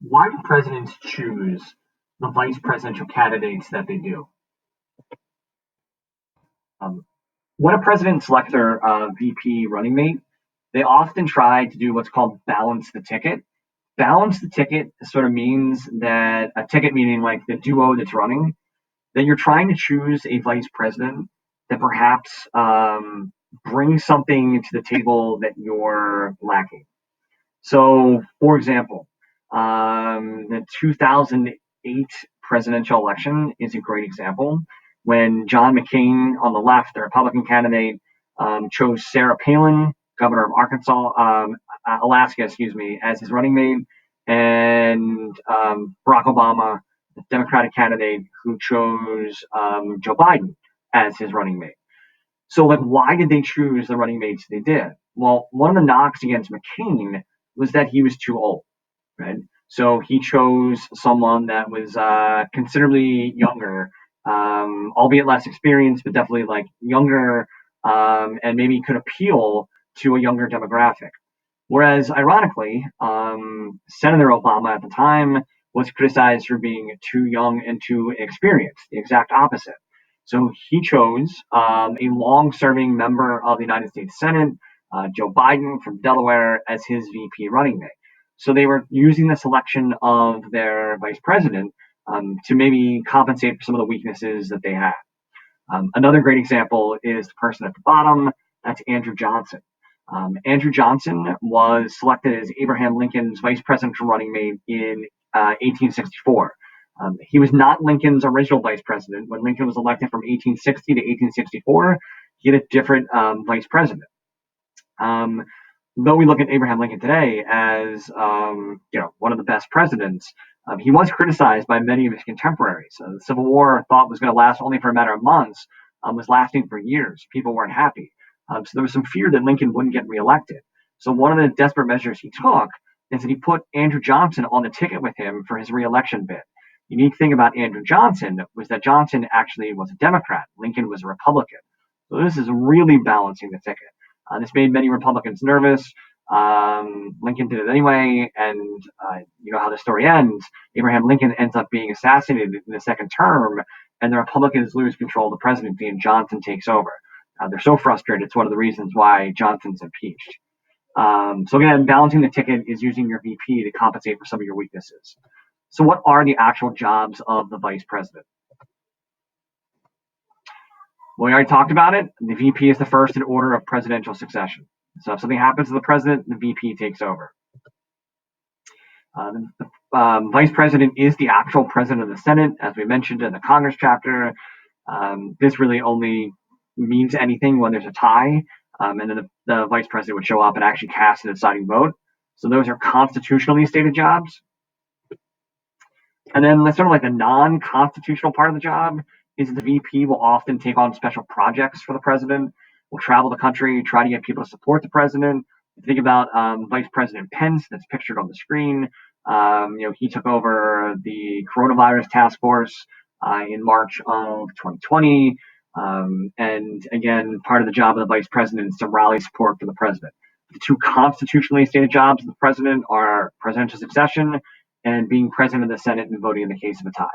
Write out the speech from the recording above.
Why do presidents choose the vice presidential candidates that they do? Um, when a president selects their VP running mate, they often try to do what's called balance the ticket. Balance the ticket sort of means that a ticket meaning like the duo that's running, that you're trying to choose a vice president that perhaps brings something to the table that you're lacking. So, for example, the 2008 presidential election is a great example when John McCain on the left, the Republican candidate, chose Sarah Palin, governor of Alaska, as his running mate, and Barack Obama, the Democratic candidate, who chose Joe Biden as his running mate. So, like, why did they choose the running mates they did? Well, one of the knocks against McCain was that he was too old, right? So he chose someone that was considerably younger, albeit less experienced, but definitely like younger, and maybe could appeal to a younger demographic. Whereas, ironically, Senator Obama at the time was criticized for being too young and too inexperienced, the exact opposite. So he chose a long serving member of the United States Senate, Joe Biden from Delaware, as his VP running mate. So they were using the selection of their vice president to maybe compensate for some of the weaknesses that they had. Another great example is the person at the bottom. That's Andrew Johnson. Andrew Johnson was selected as Abraham Lincoln's vice presidential running mate in 1864. He was not Lincoln's original vice president. When Lincoln was elected from 1860 to 1864, he had a different vice president. Um, though we look at Abraham Lincoln today as one of the best presidents, he was criticized by many of his contemporaries. The Civil War, thought was going to last only for a matter of months, was lasting for years. People weren't happy. So there was some fear that Lincoln wouldn't get reelected. So one of the desperate measures he took is that he put Andrew Johnson on the ticket with him for his reelection bid. The unique thing about Andrew Johnson was that Johnson actually was a Democrat. Lincoln was a Republican. So this is really balancing the ticket. This made many Republicans nervous. Lincoln did it anyway, and you know how the story ends. Abraham Lincoln ends up being assassinated in the second term, and the Republicans lose control of the presidency, and Johnson takes over. They're so frustrated. It's one of the reasons why Johnson's impeached. So again, balancing the ticket is using your VP to compensate for some of your weaknesses. So what are the actual jobs of the vice president? Well, we already talked about it. The VP is the first in order of presidential succession. So if something happens to the president, the VP takes over. The vice president is the actual president of the Senate, as we mentioned in the Congress chapter. This really only means anything when there's a tie, and then the vice president would show up and actually cast the deciding vote. So those are constitutionally stated jobs. And then sort of like the non-constitutional part of the job is the VP will often take on special projects for the president, will travel the country, try to get people to support the president. Think about Vice President Pence, that's pictured on the screen. He took over the coronavirus task force in March of 2020. And again, part of the job of the vice president is to rally support for the president. The two constitutionally stated jobs of the president are presidential succession and being president of the Senate and voting in the case of a tie.